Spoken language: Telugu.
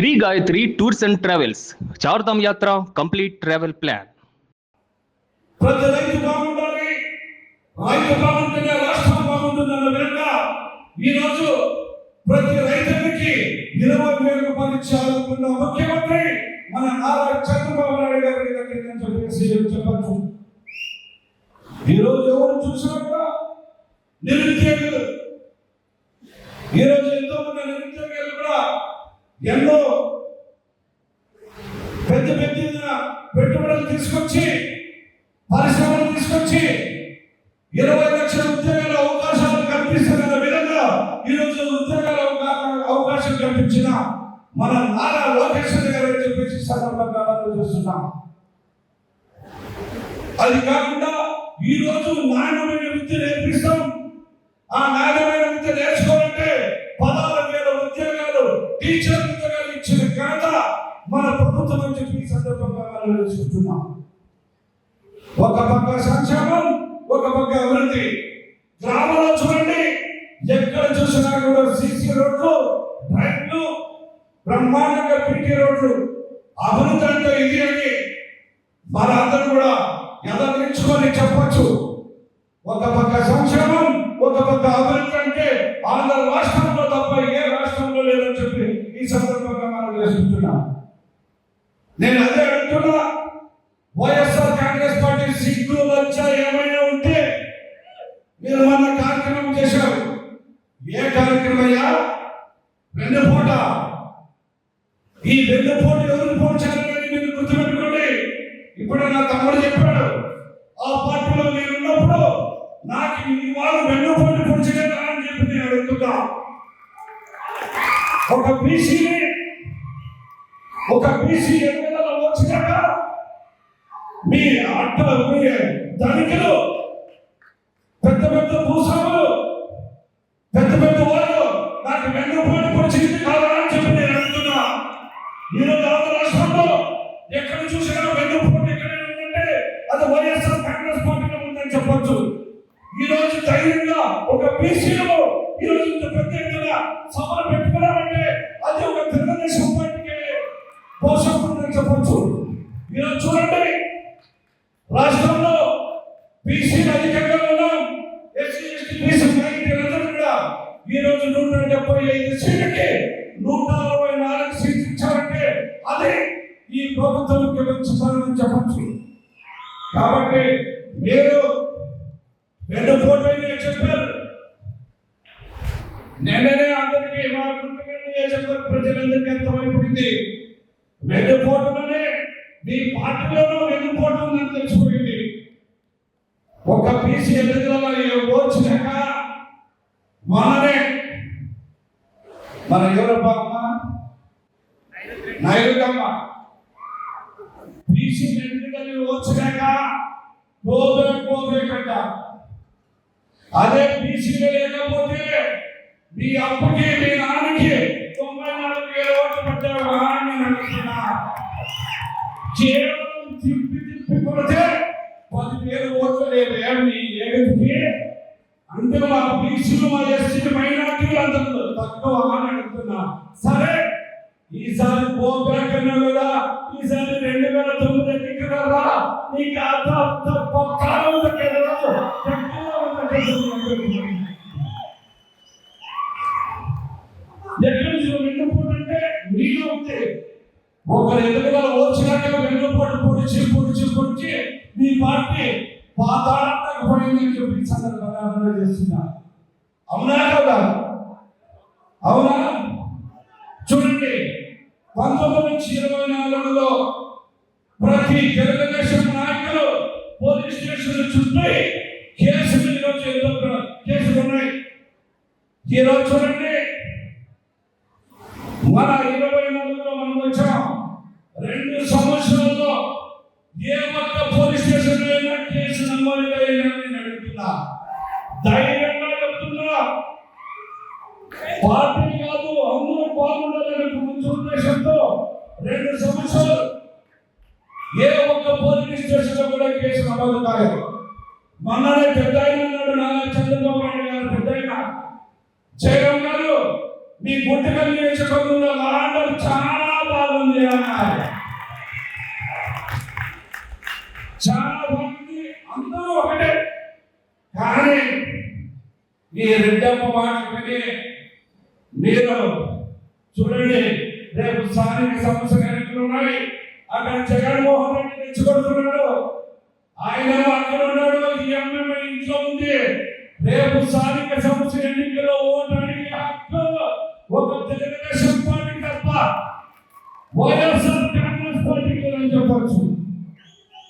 Shri Gayatri tours and travels Chardham యాత్ర కంప్లీట్ ట్రావెల్ ప్లాన్. ప్రతి రైతు బాగుండాలి, రైతు బాగుంటేనే రాష్ట్రం బాగుంటుందన్న విధంగా ఈరోజు ప్రతి రైతునికి 20,000 రూపాయలు ఇచ్చారనుకున్న ముఖ్యమంత్రి మన నారా చంద్రబాబు నాయుడు గారికి చెప్పచ్చు. ఈరోజు ఎవరు చూసినా కూడా నిరుద్యోగులు, ఈరోజు ఎంతో మంది నిరుద్యోగులు కూడా ఎన్నో పెద్ద పెట్టుబడులు తీసుకొచ్చి పరిశ్రమలు తీసుకొచ్చి 20 లక్షల ఉద్యోగాల అవకాశాలు కల్పిస్తున్న విధంగా ఈరోజు ఉద్యోగాల అవకాశం కల్పించిన మన నారా లోకేష్ గారు అని చెప్పేసి సందర్భంగా చూస్తున్నాం. అది కాకుండా ఈరోజు నాణ్యమైన విద్య నేర్పిస్తాం. ఆ నాణ్యమైన విద్య నేర్చుకోవాలంటే 16,000 ఉద్యోగాలు టీచర్ ఉద్యోగాలు ఇచ్చిన ఘనత మన ప్రభుత్వం అని చెప్పి సందర్భంగా చూస్తున్నాం. ఒక పక్క సంక్షేమం, ఒక పక్క అభివృద్ధి. గ్రామంలో చూడండి, ఎక్కడ చూసినా కూడా సీసీ రోడ్లు, డ్రైన్లు, బ్రహ్మాండంగా పీటీ రోడ్లు. అభివృద్ధి అంటే ఇది అని మనందరూ కూడా ఎదరించుకొని చెప్పచ్చు. ఒక పక్క సంక్షేమం, ఒక పక్క అభివృద్ధి అంటే ఆంధ్ర రాష్ట్రంలో తప్ప ఏ రాష్ట్రంలో లేదని చెప్పి ఈ సందర్భంగా మనం చేసుకుంటున్నాం. నేను అదే అడుగుతున్నా, వైఎస్ఆర్ కాంగ్రెస్ పార్టీ సిగ్గు లజ్జ ఏమైనా ఉంటే మీరు మన కార్యక్రమం చేశారు. ఏ కార్యక్రమం అయ్యా? వెన్నుపోట. ఈ వెన్నుపోటు ఎవరు పోడ్చారని మీరు గుర్తుపెట్టుకోండి. ఇప్పుడు నా తమ్ముడు చెప్పాడు, ఆ పార్టీలో నేను ఉన్నప్పుడు నాకు ఈ వాళ్ళు వెన్నుపోటు పొడిచలేదా అని చెప్పి నేను అడుగుతున్నా. ఒక బీసీ ఎన్నికలలో వచ్చినాక మీ ధనికులు, పెద్ద భూస్వాములు, పెద్ద వాళ్ళు నాకు వెన్నుపోటు పొడిచింది కాదా అని చెప్పి నేను అడుగుతున్నా. ఈరోజు ఆంధ్ర రాష్ట్రంలో ఎక్కడ చూసినా వెన్నుపోటు ఎక్కడైనా ఉందంటే అది వైఎస్ఆర్ కాంగ్రెస్ పార్టీలో ఉందని చెప్పొచ్చు. ఈరోజు ధైర్యంగా ఒక బీసీలో ఈరోజు పెద్ద ఎత్తున సభలు పెట్టుకున్నామంటే అది ఒక తెలుగుదేశం పార్టీకి పోషకుందని చెప్పొచ్చు. ఈరోజు చూడండి, రాష్ట్రంలో బీసీలు అధికంగా ఉన్నాం. ఎస్సీ ఎస్టీ బీసీ మైనారిటీలందరూ కూడా ఈరోజు 175 సీట్లకి 164 సీట్లు ఇచ్చారంటే అదే ఈ ప్రభుత్వం ముఖ్యమంత్రి చెప్పచ్చు. కాబట్టి మీరు వెన్నుపోటు చెప్పారు. నేనే అందరికీ మా చెప్పారు, ప్రజలందరికీ అర్థమైపోయింది. వెన్నుపోటులోనే మీ పార్టీలోనూ వెన్నుపోటు ఉందని తెలిసిపోయింది. ఒక బీసీ ఎన్నికలలో ఓర్చినాక మన ఎవరబ్బా నైరుతమ్మ బీసీ ఎన్నికలు ఓర్చినాక కోబేకంట. అదే బీసీలో లేకపోతే మీ అప్పకి మీ నాన్నకి 94,000 ఓట్లు పడ్డారు అని అనుకున్నా. కేవలం తిప్పి కొడితే 10,000 ఓట్లు లేవు మీ ఏగతికి. అంటే మా బీసీలు, మా ఎస్సీ మైనార్టీలు అందరూ తక్కువ అని అడుగుతున్నా. సరే, ఈసారి పోకన్నా కదా, ఈసారి 2009 ఎన్నికల నీకు ఎక్కడ వెన్నుపోటు నీళ్ళు ఉంది. ఒకరు ఎన్నికలు వచ్చినాక వెన్నుపోటు పొడిచి మీ పార్టీ పాతాళానికి పోయిందని చెప్పి సందర్భంగా చేస్తున్నా. అవునా కదా? అవునా? చూడండి, 1924లో ప్రతి తెలుగుదేశం నాయకులు పోలీస్ స్టేషన్ చుట్టూ కేసులు ఈరోజు కేసులు ఉన్నాయి. ఈరోజు చూడండి, మన 24లో మనం వచ్చాం. 2 సంవత్సరాల్లో ఏ ఒక్క పోలీస్ స్టేషన్ అయినా కేసు నమోదు అయ్యిందని అడుగుతున్నా. ధైర్యంగా చెప్తున్నా, పార్టీ కాదు అందరూ బాగుండాలని ముందు ఉద్దేశంతో 2 సంవత్సరాలు ఏ ఒక్క పోలీస్ స్టేషన్ లో కూడా కేసు నమోదు కాలేదు. మొన్ననే పెద్ద ఆయన అన్నాడు, నారా చంద్రబాబు నాయుడు గారు పెద్ద ఆయన జగన్ గారు, మీ గుంటకల్ నియోజకవర్గంలో లాండలు చాలా చాలా బాగుంది, అందరూ ఒకటే. కానీ ఈ రెడ్డమ్మ మాట విని మీరు చూడండి, రేపు స్థానిక సమస్యలు ఎన్నికలు ఉన్నాయి. అక్కడ జగన్మోహన్ రెడ్డి తెచ్చుకొడుతున్నాడు, ఆయన అక్కడ ఉన్నాడు, ఈ ఎమ్మెల్యే ఇంట్లో ఉంది. రేపు స్థానిక సమస్య ఎన్నికల్లో ఓటు అడిగే హక్కు ఒక తెలుగుదేశం పార్టీ తప్ప వైఎస్ఆర్ కాంగ్రెస్ పార్టీకి అని చెప్పచ్చు.